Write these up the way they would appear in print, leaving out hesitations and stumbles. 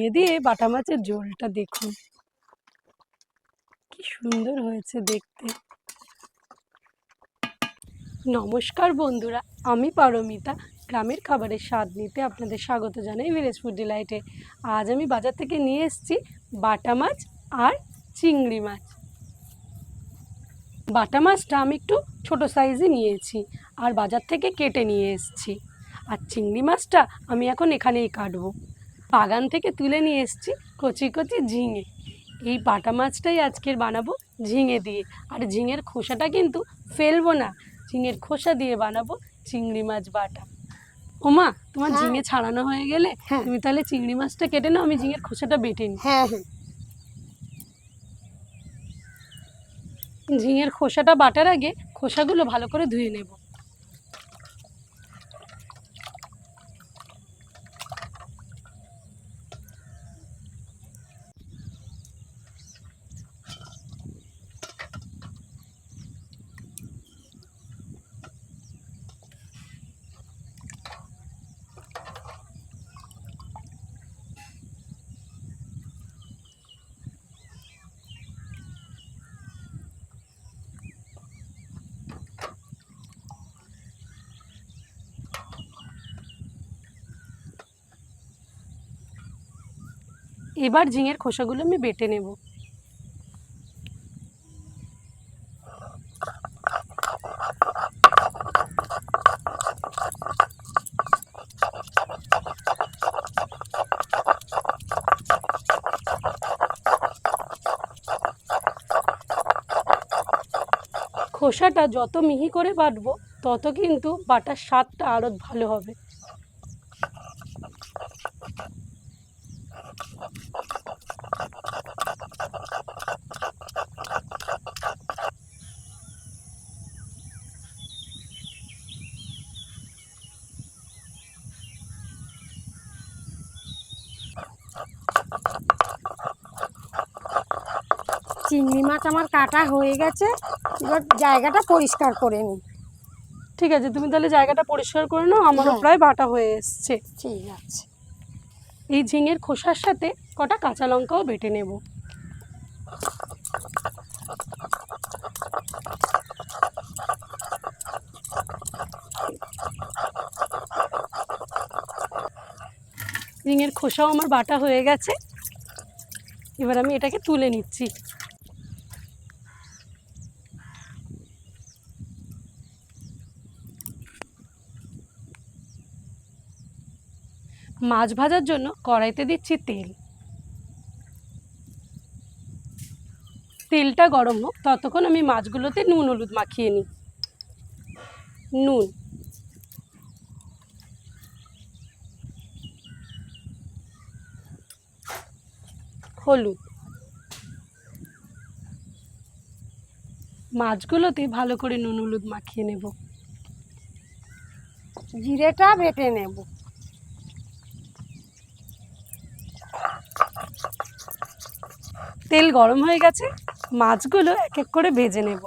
ঝিঙে দিয়ে বাটা মাছের ঝোলটা দেখুন কি সুন্দর হয়েছে দেখতে। নমস্কার বন্ধুরা, আমি পারমিতা। গ্রামের খাবারের স্বাদ নিতে আপনাদের স্বাগত জানাই ভিলেজ ফুড ডিলাইটে। আজ আমি বাজার থেকে নিয়ে এসেছি বাটা মাছ আর চিংড়ি মাছ। বাটা মাছটা আমি একটু ছোটো সাইজে নিয়েছি আর বাজার থেকে কেটে নিয়ে এসেছি। আর চিংড়ি মাছটা আমি এখন এখানেই কাটবো। বাগান থেকে তুলে নিয়ে এসেছি কচি কচি ঝিঙে। এই বাটা মাছটাই আজকের বানাবো ঝিঙে দিয়ে। আর ঝিঙের খোসাটা কিন্তু ফেলবো না, ঝিঙের খোসা দিয়ে বানাবো চিংড়ি মাছ বাটা। ওমা, তোমার ঝিঙে ছাড়ানো হয়ে গেলে তুমি তাহলে চিংড়ি মাছটা কেটে নাও, আমি ঝিঙের খোসাটা বেটে নিই। ঝিঙের খোসাটা বাটার আগে খোসাগুলো ভালো করে ধুয়ে নেব। এবার ঝিঙের খোসাগুলো আমি বেটে নেব। খোসাটা যত মিহি করে বাটবো তত কিন্তু বাটার স্বাদটা আরও ভালো হবে। চিংড়ি মাছ আমার কাটা হয়ে গেছে, এবার জায়গাটা পরিষ্কার করে নিই। ঠিক আছে, তুমি তাহলে জায়গাটা পরিষ্কার করে নাও, আমারও প্রায় বাটা হয়ে এসছে। ঠিক আছে। এই ঝিঙের খোসার সাথে কটা কাঁচা লঙ্কাও বেটে নেব। ঝিঙের খোসাও আমার বাটা হয়ে গেছে, এবার আমি এটাকে তুলে নিচ্ছি। মাছ ভাজার জন্য কড়াইতে দিচ্ছি তেল। তেলটা গরম হোক, ততক্ষণ আমি মাছগুলোতে নুন হলুদ মাখিয়ে নিই। নুন, হলুদ, মাছগুলোতে ভালো করে নুন হলুদ মাখিয়ে নেব। জিরেটা বেটে নেব। তেল গরম হয়ে গেছে, মাছগুলো এক এক করে ভেজে নেব।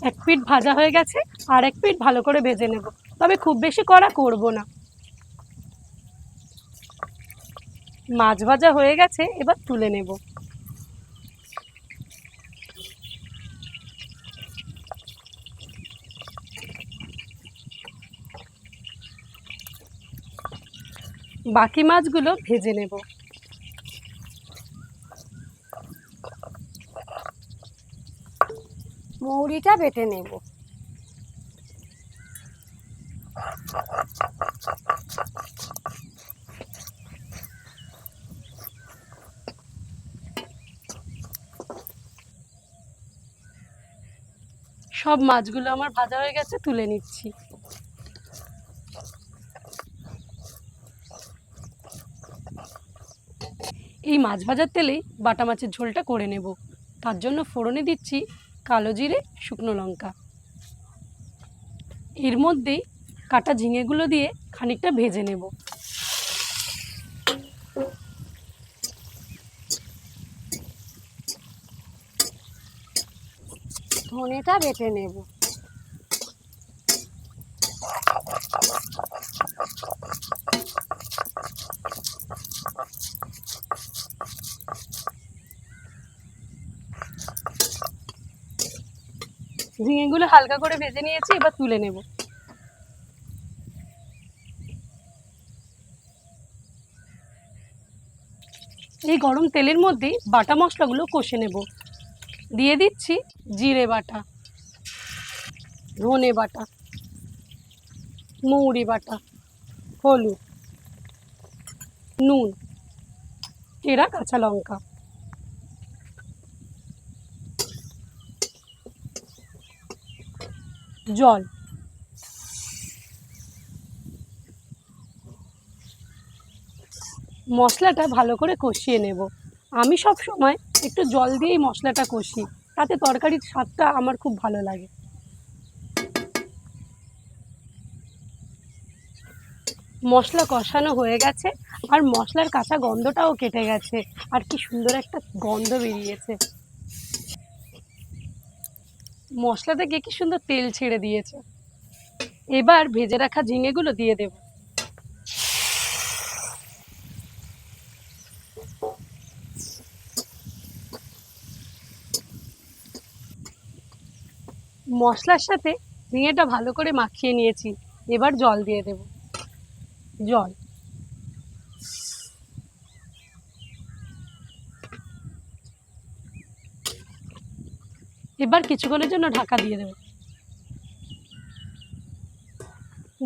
এক পিঠ ভাজা হয়ে গেছে, আর এক পিঠ ভালো করে ভেজে নেব, তবে খুব বেশি কড়া করব না। মাছ ভাজা হয়ে গেছে, এবার তুলে নেব। বাকি মাছগুলো ভেজে নেব। মৌরিটা বেটে নেব। সব মাছগুলো আমার ভাজা হয়ে গেছে, তুলে নিচ্ছি। এই মাছ ভাজার তেলেই বাটা মাছের ঝোলটা করে নেব। তার জন্য ফোড়নে দিচ্ছি কালো জিরে, শুকনো লঙ্কা। এর মধ্যেই কাটা ঝিঙেগুলো দিয়ে খানিকটা ভেজে নেব। ধনেটা বেটে নেব। ঝিঙেগুলো হালকা করে ভেজে নিয়েছি, এবার তুলে নেব। এই গরম তেলের মধ্যেই বাটা মশলাগুলো কষে নেব। দিয়ে দিচ্ছি জিরে বাটা, ধনে বাটা, মৌরি বাটা, হলুদ, নুন, চেরা কাঁচা লঙ্কা। জল। মশলাটা ভালো করে কষিয়ে নেব। আমি সব সময় একটু জল দিয়েই মশলাটা কষি, তাতে তরকারির স্বাদটা আমার খুব ভালো লাগে। মশলা কষানো হয়ে গেছে, আর মশলার কাঁচা গন্ধটাও কেটে গেছে, আর কি সুন্দর একটা গন্ধ বেরিয়েছে। মশলা থেকে কি সুন্দর তেল ছেড়ে দিয়েছে। এবার ভেজে রাখা ঝিঙেগুলো দিয়ে দেব। মশলার সাথে ঝিঙেটা ভালো করে মাখিয়ে নিয়েছি, এবার জল দিয়ে দেব। জল। এবার কিছুক্ষণের জন্য ঢাকা দিয়ে দেব।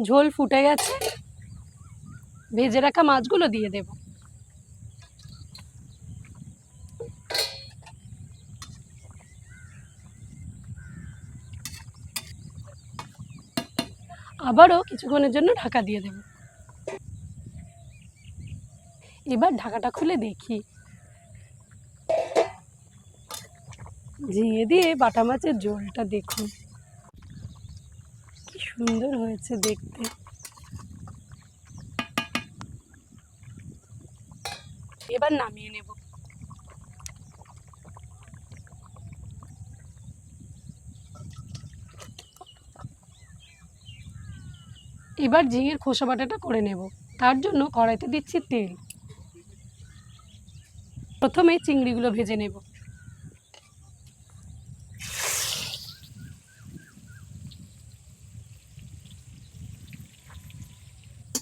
ঝোল ফুটে গেছে, ভেজে রাখা মাছগুলো দিয়ে দেব। আবারও কিছুক্ষণের জন্য ঢাকা দিয়ে দেব। এবার ঢাকাটা খুলে দেখি, ঝিঙে দিয়ে বাটা মাছের ঝোলটা দেখুন কি সুন্দর হয়েছে দেখতে। এবার নামিয়ে নেব। এবার ঝিঙের খোসা বাটাটা করে নেব। তার জন্য কড়াইতে দিচ্ছি তেল। প্রথমে চিংড়িগুলো ভেজে নেব।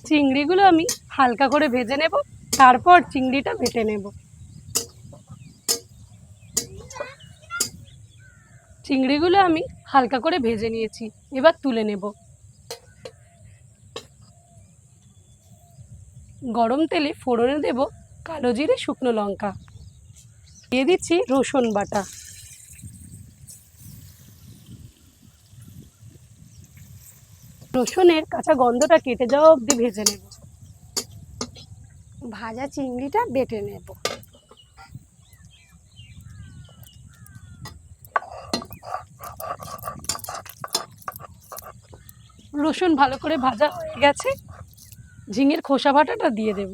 চিংড়িগুলো আমি হালকা করে ভেজে নেব, তারপর চিংড়িটা বেটে নেব। চিংড়িগুলো আমি হালকা করে ভেজে নিয়েছি, এবার তুলে নেব। গরম তেলে ফোড়নে দেব কালো জিরে, শুকনো লঙ্কা। দিয়ে দিচ্ছি রসুন বাটা। রসুনের কাঁচা গন্ধটা কেটে যাওয়া অবধি ভেজে নেব। ভাজা চিংড়িটা বেটে নেব। রসুন ভালো করে ভাজা হয়ে গেছে, ঝিঙের খোসা বাটাটা দিয়ে দেব।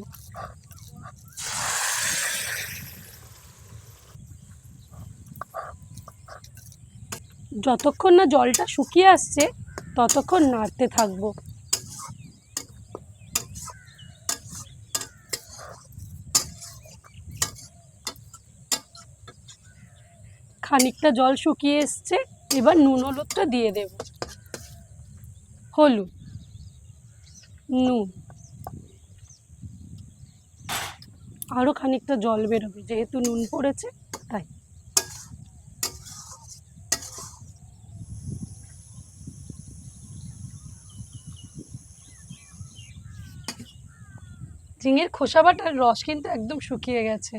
যতক্ষণ না জলটা শুকিয়ে আসছে ততক্ষণ নাড়তে থাকবো। খানিকটা জল শুকিয়ে এসছে, এবার নুন হলুদটা দিয়ে দেব। হলুদ, নুন, আরও খানিকটা জল বেরোবে যেহেতু নুন পড়েছে তাই। ঝিঙের খোসা বাটার রস কিন্তু একদম শুকিয়ে গেছে।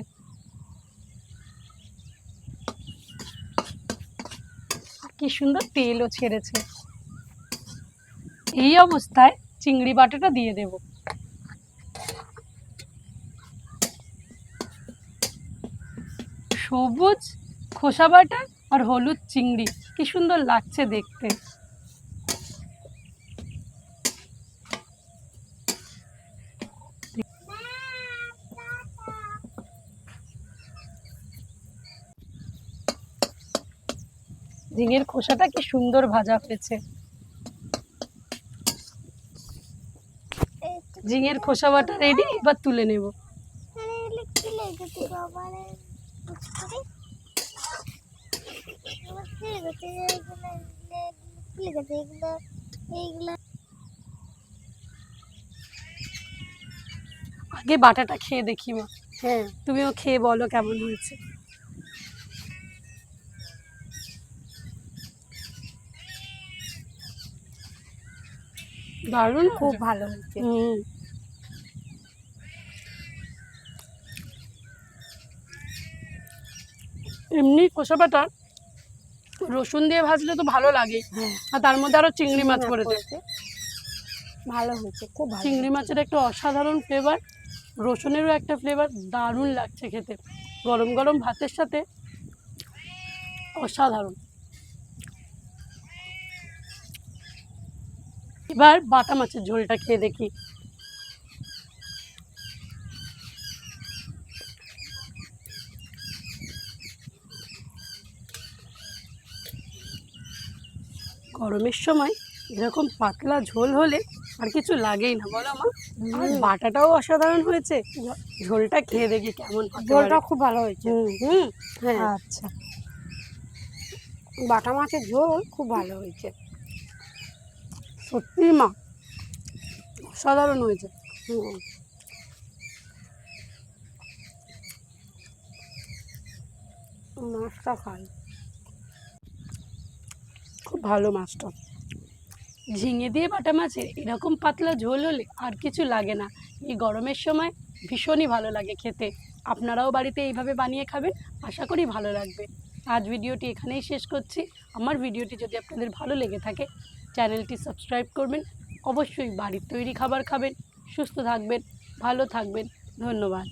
কি সুন্দর তেলও ছেড়েছে। এই অবস্থায় চিংড়ি বাটাটা দিয়ে দেব। সবুজ খোসা বাটা আর হলুদ চিংড়ি, কি সুন্দর লাগছে দেখতে। ঝিঙের খোসাটা কি সুন্দর ভাজা হয়েছে। ঝিঙের খোসা বাটা রেডি, এবার তুলে নেব। আগে বাটাটা খেয়ে দেখি মা। হ্যাঁ, তুমিও খেয়ে বলো কেমন হয়েছে। দারুণ, খুব ভালো হয়েছে। এমনি খোসা বাটা রসুন দিয়ে ভাজলে তো ভালো লাগে, হ্যাঁ, আর তার মধ্যে আরো চিংড়ি মাছ পড়েছে। ভালো হয়েছে, খুব ভালো। চিংড়ি মাছের একটা অসাধারণ ফ্লেভার, রসুনেরও একটা ফ্লেভার, দারুণ লাগছে খেতে গরম গরম ভাতের সাথে, অসাধারণ। এবার বাটা মাছের ঝোলটা খেয়ে দেখি। গরমের সময় এরকম পাতলা ঝোল হলে আর কিছু লাগেই না, বলো মা। আর বাটাটাও অসাধারণ হয়েছে, ঝোলটা খেয়ে দেখি কেমন হতে পারে। ঝোলটা খুব ভালো হয়েছে। হ্যাঁ, আচ্ছা, বাটা মাছের ঝোল খুব ভালো হয়েছে। সত্যি মা অসাধারণ হয়েছে। মাছটা খাই, খুব ভালো মাছটা। ঝিঙে দিয়ে বাটা মাছের এরকম পাতলা ঝোল হলে আর কিছু লাগে না। এই গরমের সময় ভীষণই ভালো লাগে খেতে। আপনারাও বাড়িতে এইভাবে বানিয়ে খাবেন, আশা করি ভালো লাগবে। আজ ভিডিওটি এখানেই শেষ করছি। আমার ভিডিওটি যদি আপনাদের ভালো লেগে থাকে, চ্যানেলটি সাবস্ক্রাইব করবেন। অবশ্যই বাড়ির তৈরি খাবার খাবেন, সুস্থ থাকবেন, ভালো থাকবেন। ধন্যবাদ।